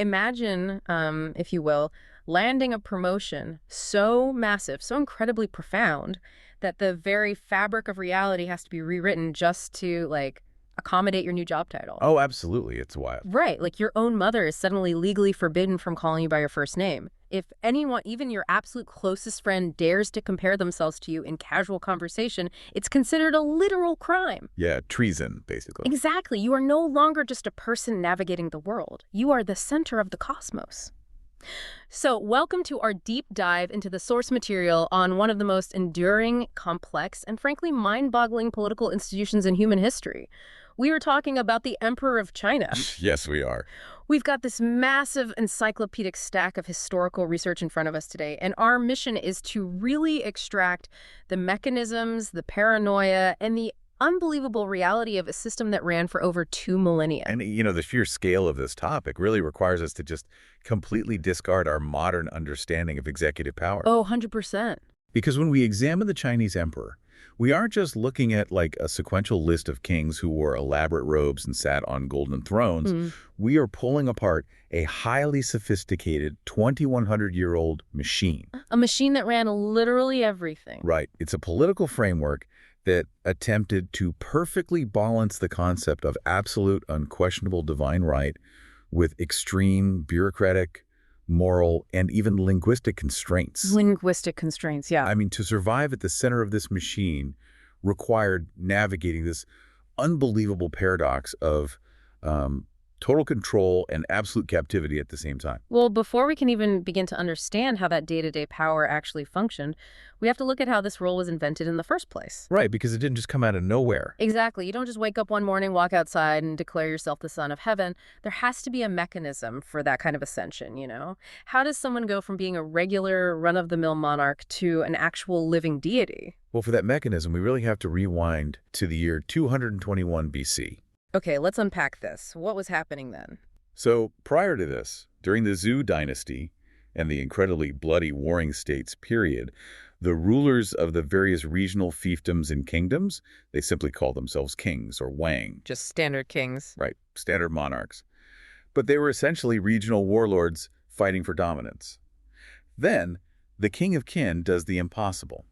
Imagine, if you will, landing a promotion so massive, so incredibly profound that the very fabric of reality has to be rewritten just to, like, accommodate your new job title. Oh, absolutely. It's wild. Right, like your own mother is suddenly legally forbidden from calling you by your first name. If anyone, even your absolute closest friend, dares to compare themselves to you in casual conversation, it's considered a literal crime. Yeah, treason, basically. Exactly. You are no longer just a person navigating the world. You are the center of the cosmos. So, welcome to our deep dive into the source material on one of the most enduring, complex, and frankly mind-boggling political institutions in human history. We are talking about the Emperor of China. Yes, we are. We've got this massive encyclopedic stack of historical research in front of us today, and our mission is to really extract the mechanisms, the paranoia, and the unbelievable reality of a system that ran for over 2 millennia. And, the sheer scale of this topic really requires us to just completely discard our modern understanding of executive power. Oh, 100%. Because when we examine the Chinese emperor, we aren't just looking at like a sequential list of kings who wore elaborate robes and sat on golden thrones. We are pulling apart a highly sophisticated 2,100-year-old machine. A machine that ran literally everything. Right. It's a political framework that attempted to perfectly balance the concept of absolute, unquestionable divine right with extreme bureaucratic, moral, and even linguistic constraints. Linguistic constraints, yeah. I mean, to survive at the center of this machine required navigating this unbelievable paradox of total control and absolute captivity at the same time. Well, before we can even begin to understand how that day-to-day power actually functioned, we have to look at how this role was invented in the first place. Right, because it didn't just come out of nowhere. Exactly. You don't just wake up one morning, walk outside, and declare yourself the son of heaven. There has to be a mechanism for that kind of ascension, you know? How does someone go from being a regular, run-of-the-mill monarch to an actual living deity? Well, for that mechanism, we really have to rewind to the year 221 BC. Okay, let's unpack this. What was happening then? So, prior to this, during the Zhou dynasty and the incredibly bloody warring states period, the rulers of the various regional fiefdoms and kingdoms, they simply called themselves kings or wang. Just standard kings. Right, standard monarchs. But they were essentially regional warlords fighting for dominance. Then, the king of Qin does the impossible.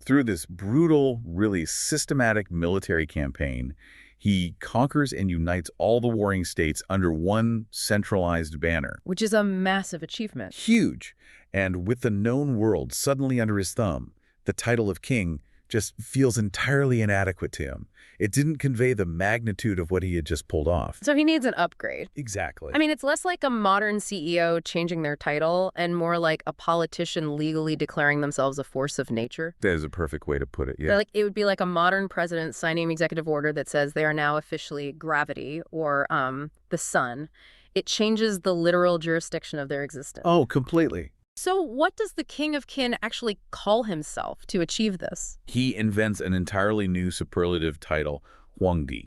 Through this brutal, really systematic military campaign, he conquers and unites all the warring states under one centralized banner. Which is a massive achievement. Huge. And with the known world suddenly under his thumb, the title of king just feels entirely inadequate to him. It didn't convey the magnitude of what he had just pulled off. So he needs an upgrade. Exactly. I mean, it's less like a modern CEO changing their title and more like a politician legally declaring themselves a force of nature. That is a perfect way to put it, yeah. Like, it would be like a modern president signing an executive order that says they are now officially gravity or the sun. It changes the literal jurisdiction of their existence. Oh, completely. So what does the king of Qin actually call himself to achieve this? He invents an entirely new superlative title, Huangdi.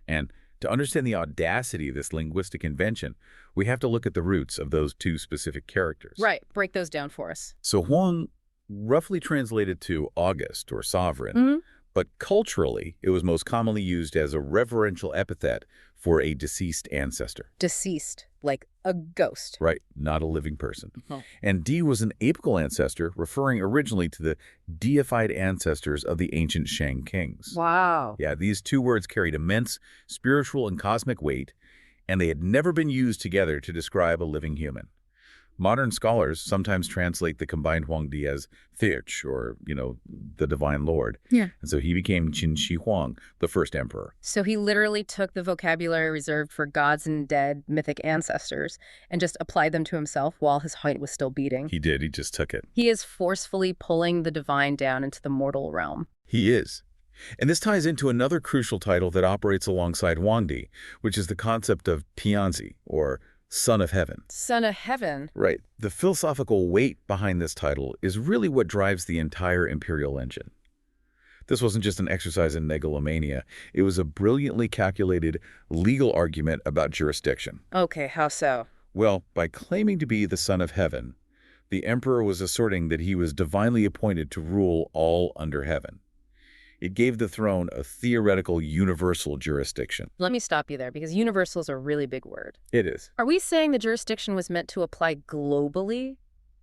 And to understand the audacity of this linguistic invention, we have to look at the roots of those two specific characters. Right. Break those down for us. So Huang roughly translated to august or sovereign, but culturally it was most commonly used as a reverential epithet for a deceased ancestor. Deceased, like a ghost. Right, not a living person. And Di was an apical ancestor, referring originally to the deified ancestors of the ancient Shang kings. Wow. Yeah, these two words carried immense spiritual and cosmic weight, and they had never been used together to describe a living human. Modern scholars sometimes translate the combined Huangdi as Thich, or, the Divine Lord. Yeah. And so he became Qin Shi Huang, the first emperor. So he literally took the vocabulary reserved for gods and dead mythic ancestors and just applied them to himself while his heart was still beating. He did. He just took it. He is forcefully pulling the divine down into the mortal realm. He is. And this ties into another crucial title that operates alongside Huangdi, which is the concept of Tianzi, or Son of Heaven. Son of Heaven. Right. The philosophical weight behind this title is really what drives the entire imperial engine. This wasn't just an exercise in megalomania. It was a brilliantly calculated legal argument about jurisdiction. Okay, how so? Well, by claiming to be the Son of Heaven, the emperor was asserting that he was divinely appointed to rule all under heaven. It gave the throne a theoretical universal jurisdiction. Let me stop you there, because universal is a really big word. It is. Are we saying the jurisdiction was meant to apply globally,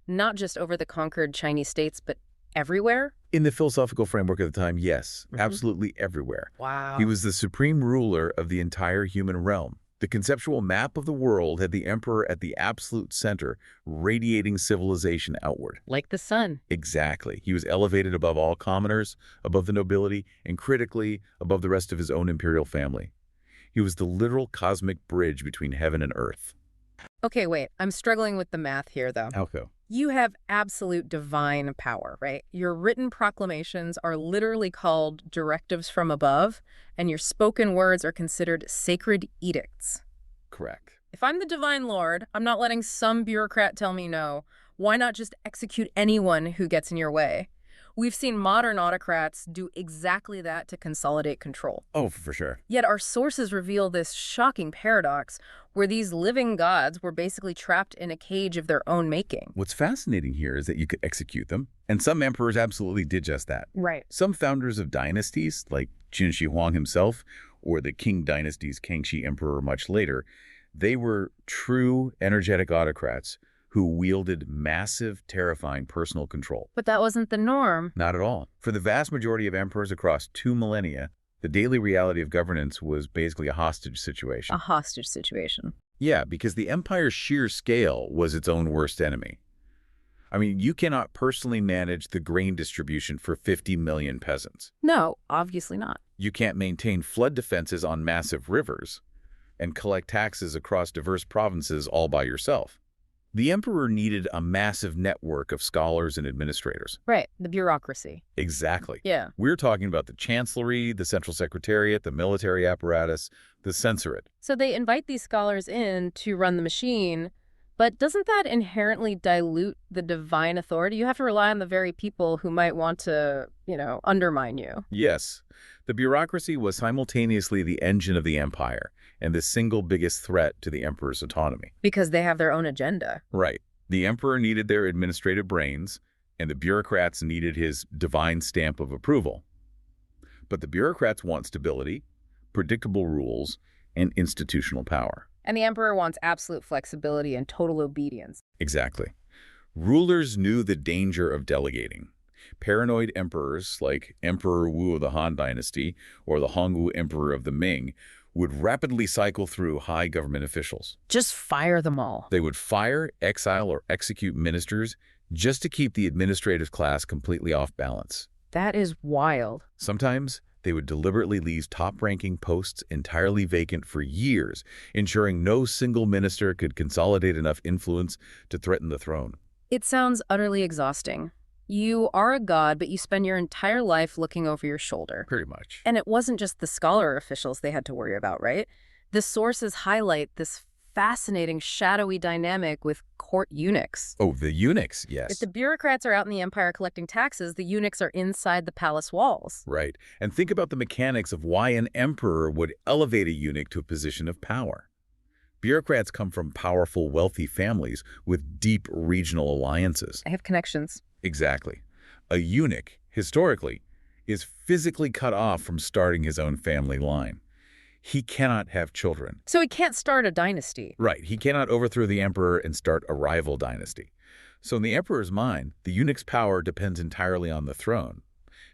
not just over the conquered Chinese states, but everywhere? In the philosophical framework of the time, yes, absolutely everywhere. Wow. He was the supreme ruler of the entire human realm. The conceptual map of the world had the emperor at the absolute center, radiating civilization outward. Like the sun. Exactly. He was elevated above all commoners, above the nobility, and critically, above the rest of his own imperial family. He was the literal cosmic bridge between heaven and earth. Okay, wait. I'm struggling with the math here, though. Alco. You have absolute divine power, right? Your written proclamations are literally called directives from above, and your spoken words are considered sacred edicts. Correct. If I'm the divine lord, I'm not letting some bureaucrat tell me no. Why not just execute anyone who gets in your way? We've seen modern autocrats do exactly that to consolidate control. Oh, for sure. Yet our sources reveal this shocking paradox where these living gods were basically trapped in a cage of their own making. What's fascinating here is that you could execute them, and some emperors absolutely did just that. Right. Some founders of dynasties, like Qin Shi Huang himself, or the Qing dynasty's Kangxi emperor much later, they were true energetic autocrats who wielded massive, terrifying personal control. But that wasn't the norm. Not at all. For the vast majority of emperors across 2 millennia, the daily reality of governance was basically a hostage situation. A hostage situation. Yeah, because the empire's sheer scale was its own worst enemy. I mean, you cannot personally manage the grain distribution for 50 million peasants. No, obviously not. You can't maintain flood defenses on massive rivers and collect taxes across diverse provinces all by yourself. The emperor needed a massive network of scholars and administrators. Right, the bureaucracy. Exactly. Yeah. We're talking about the chancellery, the central secretariat, the military apparatus, the censorate. So they invite these scholars in to run the machine, but doesn't that inherently dilute the divine authority? You have to rely on the very people who might want to, undermine you. Yes. The bureaucracy was simultaneously the engine of the empire and the single biggest threat to the emperor's autonomy. Because they have their own agenda. Right. The emperor needed their administrative brains, and the bureaucrats needed his divine stamp of approval. But the bureaucrats want stability, predictable rules, and institutional power. And the emperor wants absolute flexibility and total obedience. Exactly. Rulers knew the danger of delegating. Paranoid emperors, like Emperor Wu of the Han Dynasty or the Hongwu Emperor of the Ming, would rapidly cycle through high government officials. Just fire them all. They would fire, exile, or execute ministers just to keep the administrative class completely off balance. That is wild. Sometimes they would deliberately leave top-ranking posts entirely vacant for years, ensuring no single minister could consolidate enough influence to threaten the throne. It sounds utterly exhausting. You are a god, but you spend your entire life looking over your shoulder. Pretty much. And it wasn't just the scholar officials they had to worry about, right? The sources highlight this fascinating, shadowy dynamic with court eunuchs. Oh, the eunuchs, yes. If the bureaucrats are out in the empire collecting taxes, the eunuchs are inside the palace walls. Right. And think about the mechanics of why an emperor would elevate a eunuch to a position of power. Bureaucrats come from powerful, wealthy families with deep regional alliances. I have connections. Exactly. A eunuch, historically, is physically cut off from starting his own family line. He cannot have children. So he can't start a dynasty. Right. He cannot overthrow the emperor and start a rival dynasty. So in the emperor's mind, the eunuch's power depends entirely on the throne,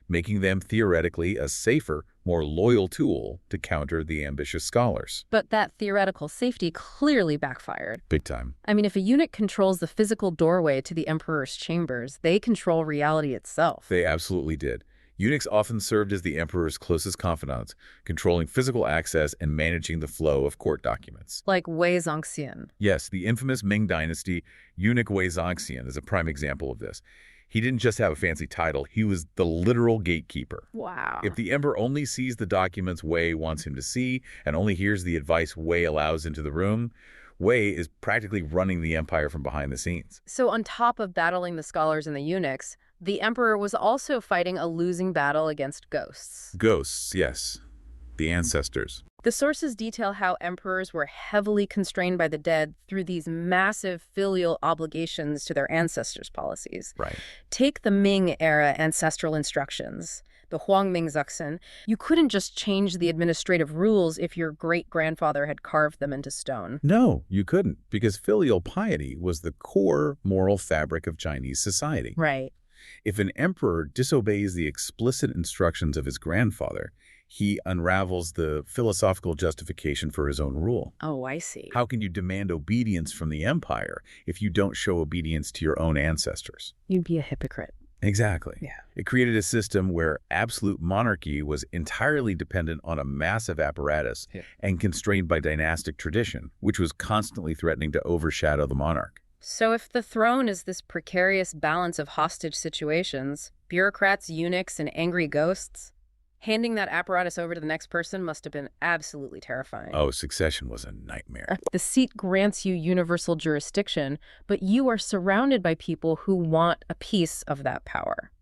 making them theoretically a safer, more loyal tool to counter the ambitious scholars. But that theoretical safety clearly backfired. Big time. I mean, if a eunuch controls the physical doorway to the emperor's chambers, they control reality itself. They absolutely did. Eunuchs often served as the emperor's closest confidants, controlling physical access and managing the flow of court documents. Like Wei Zongxian. Yes, the infamous Ming Dynasty eunuch Wei Zongxian is a prime example of this. He didn't just have a fancy title, he was the literal gatekeeper. Wow. If the emperor only sees the documents Wei wants him to see and only hears the advice Wei allows into the room, Wei is practically running the empire from behind the scenes. So on top of battling the scholars and the eunuchs, the emperor was also fighting a losing battle against ghosts. Ghosts, yes. the ancestors. The sources detail how emperors were heavily constrained by the dead through these massive filial obligations to their ancestors' policies. Right. Take the Ming-era ancestral instructions, the Huangmingzuxin. You couldn't just change the administrative rules if your great-grandfather had carved them into stone. No, you couldn't, because filial piety was the core moral fabric of Chinese society. Right. If an emperor disobeys the explicit instructions of his grandfather, he unravels the philosophical justification for his own rule. Oh, I see. How can you demand obedience from the empire if you don't show obedience to your own ancestors? You'd be a hypocrite. Exactly. Yeah. It created a system where absolute monarchy was entirely dependent on a massive apparatus and constrained by dynastic tradition, which was constantly threatening to overshadow the monarch. So if the throne is this precarious balance of hostage situations, bureaucrats, eunuchs, and angry ghosts, handing that apparatus over to the next person must have been absolutely terrifying. Oh, succession was a nightmare. The seat grants you universal jurisdiction, but you are surrounded by people who want a piece of that power.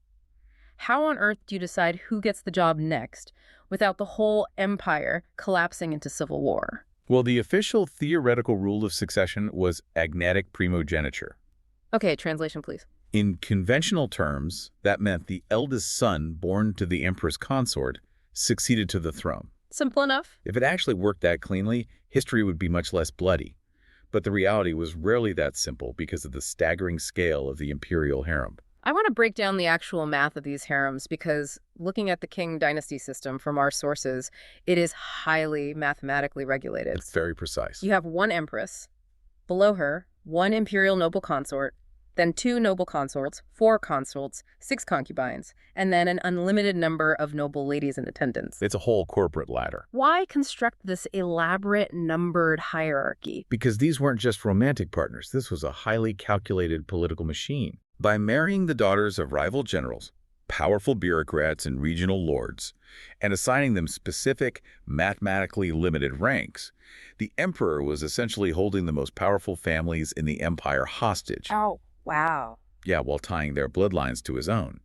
How on earth do you decide who gets the job next without the whole empire collapsing into civil war? Well, the official theoretical rule of succession was agnatic primogeniture. Okay, translation, please. In conventional terms, that meant the eldest son born to the empress consort succeeded to the throne. Simple enough. If it actually worked that cleanly, history would be much less bloody. But the reality was rarely that simple because of the staggering scale of the imperial harem. I want to break down the actual math of these harems because looking at the Qing dynasty system from our sources, it is highly mathematically regulated. It's very precise. You have one empress, below her, one imperial noble consort, then 2 noble consorts, 4 consorts, 6 concubines, and then an unlimited number of noble ladies in attendance. It's a whole corporate ladder. Why construct this elaborate numbered hierarchy? Because these weren't just romantic partners. This was a highly calculated political machine. By marrying the daughters of rival generals, powerful bureaucrats and regional lords, and assigning them specific, mathematically limited ranks, the emperor was essentially holding the most powerful families in the empire hostage. Oh, wow. Yeah, while tying their bloodlines to his own.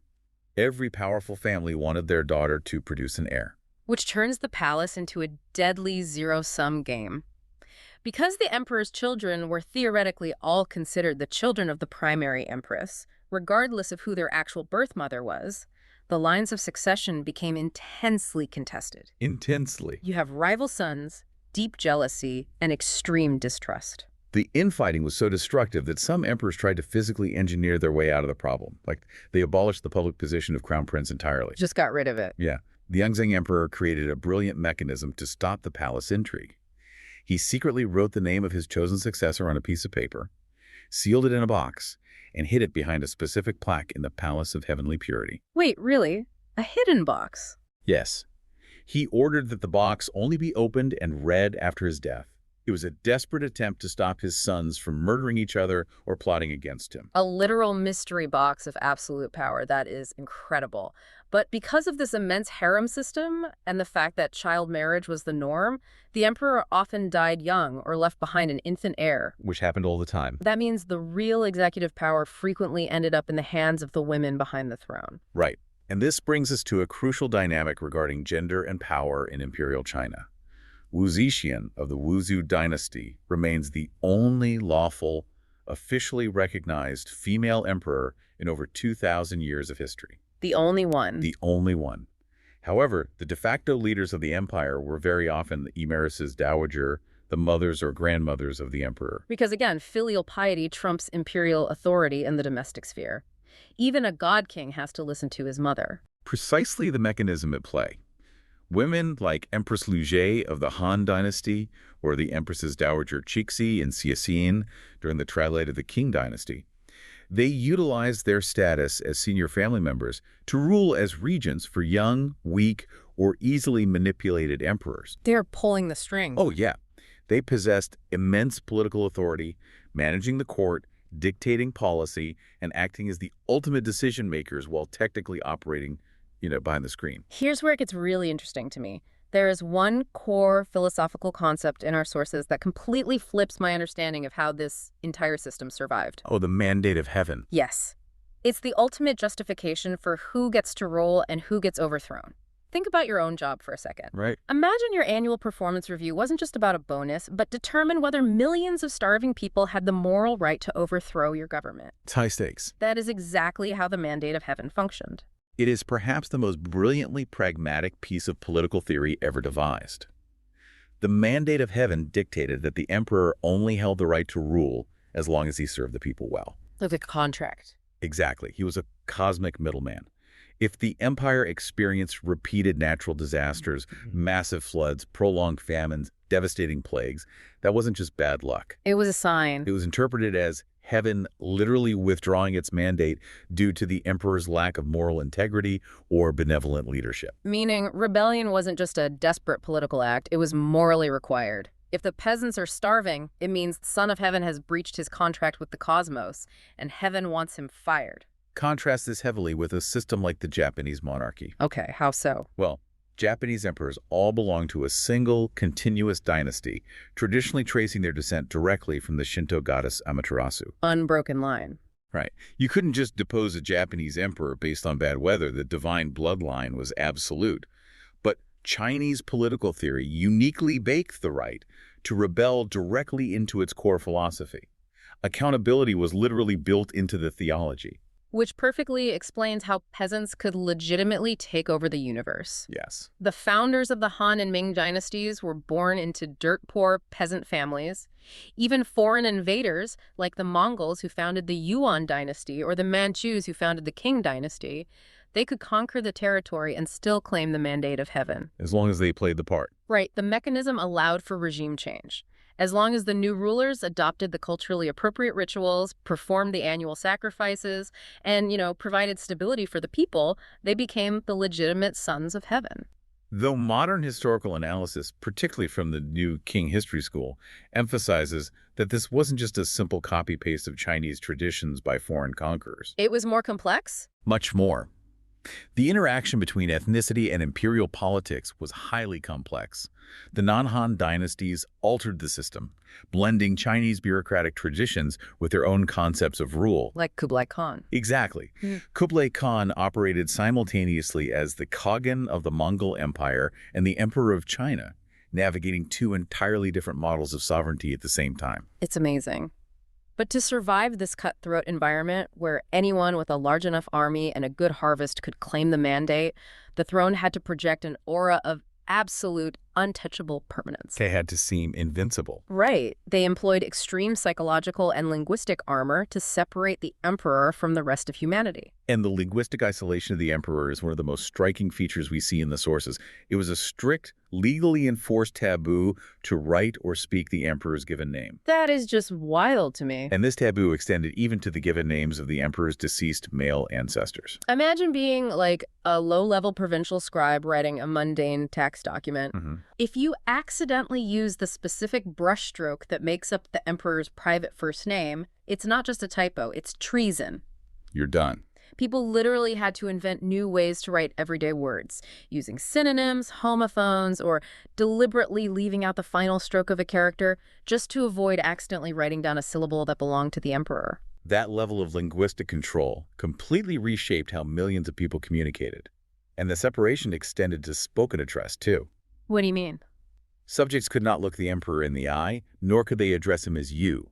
Every powerful family wanted their daughter to produce an heir. Which turns the palace into a deadly zero-sum game. Because the emperor's children were theoretically all considered the children of the primary empress, regardless of who their actual birth mother was, the lines of succession became intensely contested. Intensely. You have rival sons, deep jealousy, and extreme distrust. The infighting was so destructive that some emperors tried to physically engineer their way out of the problem. Like, they abolished the public position of crown prince entirely. Just got rid of it. Yeah. The Yongzheng emperor created a brilliant mechanism to stop the palace intrigue. He secretly wrote the name of his chosen successor on a piece of paper, sealed it in a box, and hid it behind a specific plaque in the Palace of Heavenly Purity. Wait, really? A hidden box? Yes. He ordered that the box only be opened and read after his death. It was a desperate attempt to stop his sons from murdering each other or plotting against him. A literal mystery box of absolute power. That is incredible. But because of this immense harem system and the fact that child marriage was the norm, the emperor often died young or left behind an infant heir. Which happened all the time. That means the real executive power frequently ended up in the hands of the women behind the throne. Right. And this brings us to a crucial dynamic regarding gender and power in imperial China. Wu Zetian of the Wuzhou dynasty remains the only lawful, officially recognized female emperor in over 2,000 years of history. The only one. The only one. However, the de facto leaders of the empire were very often the emissaries dowager, the mothers or grandmothers of the emperor. Because again, filial piety trumps imperial authority in the domestic sphere. Even a god king has to listen to his mother. Precisely the mechanism at play. Women like Empress Lujie of the Han Dynasty or the Empresses Dowager Cixi and Xiaxin during the twilight of the Qing Dynasty, they utilized their status as senior family members to rule as regents for young, weak, or easily manipulated emperors. They're pulling the strings. Oh, yeah. They possessed immense political authority, managing the court, dictating policy, and acting as the ultimate decision makers while technically operating behind the screen. Here's where it gets really interesting to me. There is one core philosophical concept in our sources that completely flips my understanding of how this entire system survived. Oh, the mandate of heaven. Yes. It's the ultimate justification for who gets to rule and who gets overthrown. Think about your own job for a second. Right. Imagine your annual performance review wasn't just about a bonus, but determined whether millions of starving people had the moral right to overthrow your government. It's high stakes. That is exactly how the mandate of heaven functioned. It is perhaps the most brilliantly pragmatic piece of political theory ever devised. The mandate of heaven dictated that the emperor only held the right to rule as long as he served the people well. Like a contract. Exactly. He was a cosmic middleman. If the empire experienced repeated natural disasters, massive floods, prolonged famines, devastating plagues, that wasn't just bad luck. It was a sign. It was interpreted as heaven literally withdrawing its mandate due to the emperor's lack of moral integrity or benevolent leadership. Meaning, rebellion wasn't just a desperate political act, it was morally required. If the peasants are starving, it means the Son of Heaven has breached his contract with the cosmos, and heaven wants him fired. Contrast this heavily with a system like the Japanese monarchy. Okay, how so? Well, Japanese emperors all belong to a single, continuous dynasty, traditionally tracing their descent directly from the Shinto goddess Amaterasu. Unbroken line. Right. You couldn't just depose a Japanese emperor based on bad weather. The divine bloodline was absolute. But Chinese political theory uniquely baked the right to rebel directly into its core philosophy. Accountability was literally built into the theology. Which perfectly explains how peasants could legitimately take over the universe. Yes. The founders of the Han and Ming dynasties were born into dirt-poor peasant families. Even foreign invaders, like the Mongols who founded the Yuan dynasty or the Manchus who founded the Qing dynasty, they could conquer the territory and still claim the mandate of heaven. As long as they played the part. Right, the mechanism allowed for regime change. As long as the new rulers adopted the culturally appropriate rituals, performed the annual sacrifices, and, provided stability for the people, they became the legitimate sons of heaven. Though modern historical analysis, particularly from the new Qing history school, emphasizes that this wasn't just a simple copy-paste of Chinese traditions by foreign conquerors. It was more complex? Much more. The interaction between ethnicity and imperial politics was highly complex. The non-Han dynasties altered the system, blending Chinese bureaucratic traditions with their own concepts of rule. Like Kublai Khan. Exactly. Kublai Khan operated simultaneously as the Khagan of the Mongol Empire and the Emperor of China, navigating two entirely different models of sovereignty at the same time. It's amazing. But to survive this cutthroat environment where anyone with a large enough army and a good harvest could claim the mandate, the throne had to project an aura of absolute, untouchable permanence. They had to seem invincible. Right. They employed extreme psychological and linguistic armor to separate the emperor from the rest of humanity. And the linguistic isolation of the emperor is one of the most striking features we see in the sources. It was a strict, legally enforced taboo to write or speak the emperor's given name. That is just wild to me. And this taboo extended even to the given names of the emperor's deceased male ancestors. Imagine being like a low-level provincial scribe writing a mundane tax document. If you accidentally use the specific brushstroke that makes up the emperor's private first name, it's not just a typo, it's treason. You're done. People literally had to invent new ways to write everyday words, using synonyms, homophones, or deliberately leaving out the final stroke of a character just to avoid accidentally writing down a syllable that belonged to the emperor. That level of linguistic control completely reshaped how millions of people communicated. And the separation extended to spoken address, too. What do you mean? Subjects could not look the emperor in the eye, nor could they address him as you.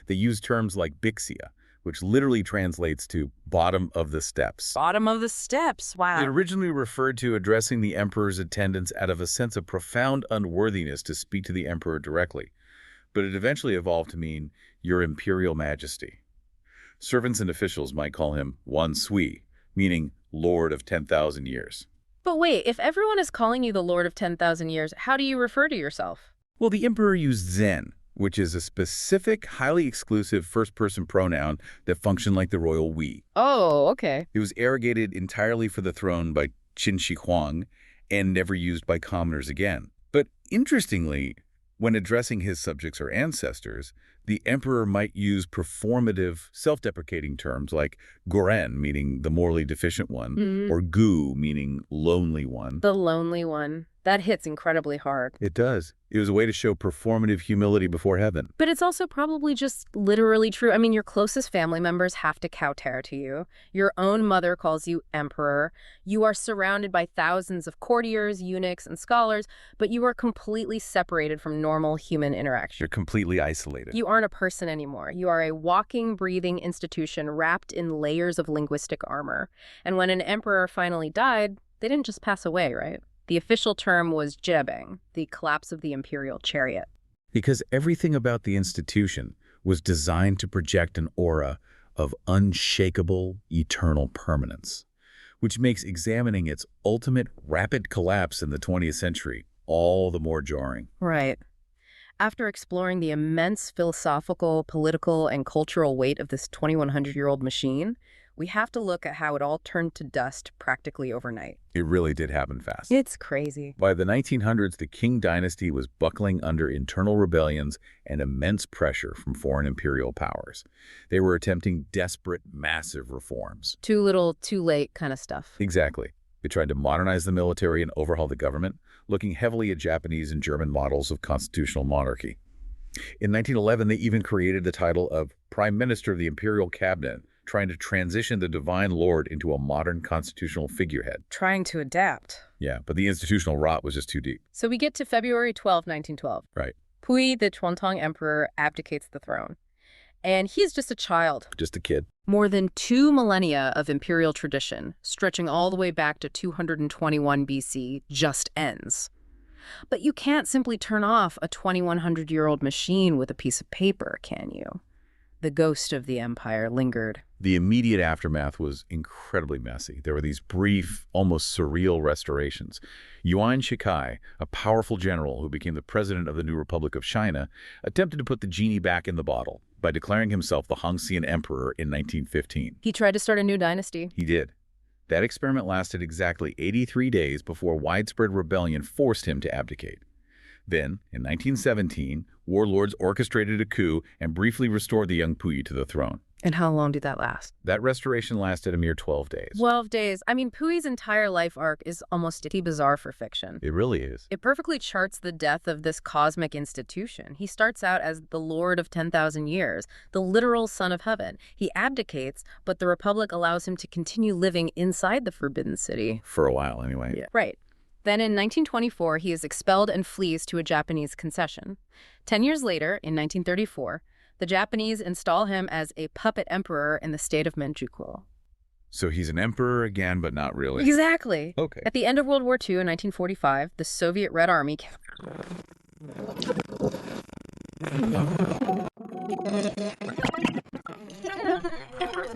They used terms like bixia, which literally translates to bottom of the steps. Bottom of the steps, wow. It originally referred to addressing the emperor's attendants out of a sense of profound unworthiness to speak to the emperor directly, but it eventually evolved to mean your imperial majesty. Servants and officials might call him Wan Sui, meaning Lord of 10,000 years. But wait, if everyone is calling you the Lord of 10,000 years, how do you refer to yourself? Well, the emperor used Zen, which is a specific, highly exclusive first-person pronoun that functioned like the royal we. Oh, okay. It was arrogated entirely for the throne by Qin Shi Huang and never used by commoners again. But interestingly, when addressing his subjects or ancestors, the emperor might use performative, self-deprecating terms like goren, meaning the morally deficient one, or gu, meaning lonely one. The lonely one. That hits incredibly hard. It does. It was a way to show performative humility before heaven. But it's also probably just literally true. I mean, your closest family members have to kowtow to you. Your own mother calls you emperor. You are surrounded by thousands of courtiers, eunuchs, and scholars, but you are completely separated from normal human interaction. You're completely isolated. You aren't a person anymore. You are a walking, breathing institution wrapped in layers of linguistic armor. And when an emperor finally died, they didn't just pass away, right? The official term was jirebang, the collapse of the imperial chariot. Because everything about the institution was designed to project an aura of unshakable, eternal permanence, which makes examining its ultimate rapid collapse in the 20th century all the more jarring. Right. After exploring the immense philosophical, political, and cultural weight of this 2,100-year-old machine, we have to look at how it all turned to dust practically overnight. It really did happen fast. It's crazy. By the 1900s, the Qing dynasty was buckling under internal rebellions and immense pressure from foreign imperial powers. They were attempting desperate, massive reforms. Too little, too late kind of stuff. Exactly. They tried to modernize the military and overhaul the government, looking heavily at Japanese and German models of constitutional monarchy. In 1911, they even created the title of Prime Minister of the Imperial Cabinet, trying to transition the Divine Lord into a modern constitutional figurehead. Trying to adapt. Yeah, but the institutional rot was just too deep. So we get to February 12, 1912. Right. Puyi, the Chuantong emperor, abdicates the throne. And he's just a child. Just a kid. More than 2 millennia of imperial tradition, stretching all the way back to 221 BC, just ends. But you can't simply turn off a 2,100-year-old machine with a piece of paper, can you? The ghost of the empire lingered. The immediate aftermath was incredibly messy. There were these brief, almost surreal restorations. Yuan Shikai, a powerful general who became the president of the new Republic of China, attempted to put the genie back in the bottle by declaring himself the Hongxian emperor in 1915. He tried to start a new dynasty. He did. That experiment lasted exactly 83 days before widespread rebellion forced him to abdicate. Then, in 1917, warlords orchestrated a coup and briefly restored the young Puyi to the throne. And how long did that last? That restoration lasted a mere 12 days. 12 days. I mean, Puyi's entire life arc is almost too bizarre for fiction. It really is. It perfectly charts the death of this cosmic institution. He starts out as the Lord of 10,000 years, the literal son of heaven. He abdicates, but the Republic allows him to continue living inside the Forbidden City. For a while, anyway. Yeah. Right. Then in 1924, he is expelled and flees to a Japanese concession. 10 years later, in 1934, the Japanese install him as a puppet emperor in the state of Manchukuo. So he's an emperor again, but not really. Exactly. Okay. At the end of World War II in 1945, the Soviet Red Army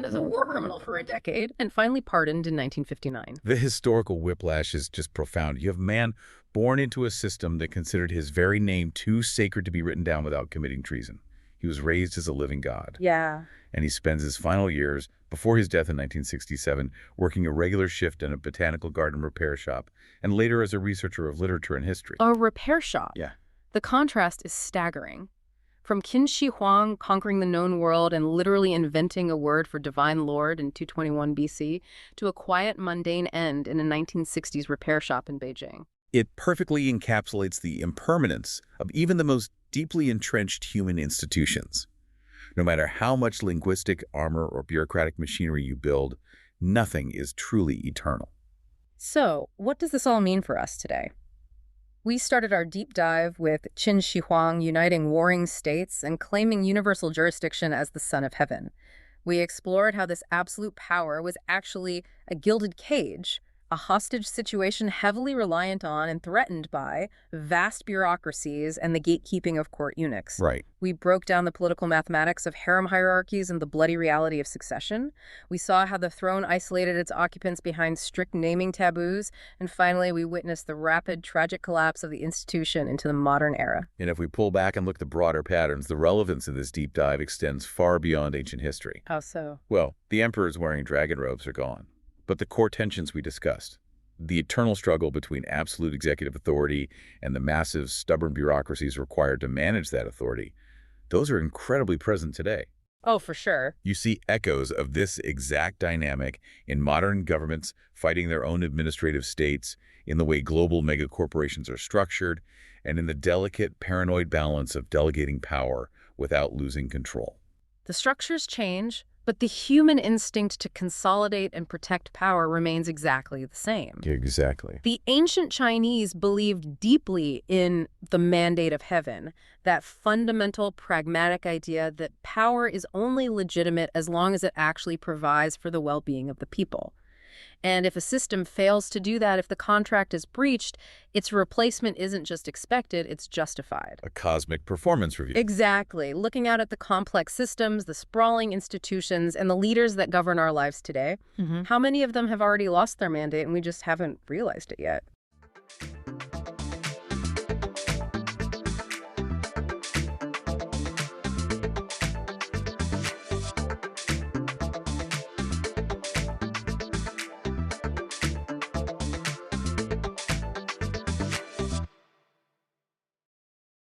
as a war criminal for a decade and finally pardoned in 1959. The historical whiplash is just profound. You have a man born into a system that considered his very name too sacred to be written down without committing treason. He was raised as a living god. Yeah. And he spends his final years, before his death in 1967, working a regular shift in a botanical garden repair shop, and later as a researcher of literature and history. A repair shop? Yeah. The contrast is staggering. From Qin Shi Huang conquering the known world and literally inventing a word for divine lord in 221 BC, to a quiet, mundane end in a 1960s repair shop in Beijing. It perfectly encapsulates the impermanence of even the most deeply entrenched human institutions. No matter how much linguistic armor or bureaucratic machinery you build, nothing is truly eternal. So, what does this all mean for us today? We started our deep dive with Qin Shi Huang uniting warring states and claiming universal jurisdiction as the son of heaven. We explored how this absolute power was actually a gilded cage, a hostage situation heavily reliant on and threatened by vast bureaucracies and the gatekeeping of court eunuchs. Right. We broke down the political mathematics of harem hierarchies and the bloody reality of succession. We saw how the throne isolated its occupants behind strict naming taboos. And finally, we witnessed the rapid, tragic collapse of the institution into the modern era. And if we pull back and look at the broader patterns, the relevance of this deep dive extends far beyond ancient history. How so? Well, the emperors wearing dragon robes are gone. But the core tensions we discussed, the eternal struggle between absolute executive authority and the massive, stubborn bureaucracies required to manage that authority, those are incredibly present today. Oh, for sure. You see echoes of this exact dynamic in modern governments fighting their own administrative states, in the way global megacorporations are structured, and in the delicate, paranoid balance of delegating power without losing control. The structures change, but the human instinct to consolidate and protect power remains exactly the same. Exactly. The ancient Chinese believed deeply in the mandate of heaven, that fundamental pragmatic idea that power is only legitimate as long as it actually provides for the well-being of the people. And if a system fails to do that, if the contract is breached, its replacement isn't just expected, it's justified. A cosmic performance review. Exactly. Looking out at the complex systems, the sprawling institutions, and the leaders that govern our lives today, how many of them have already lost their mandate and we just haven't realized it yet?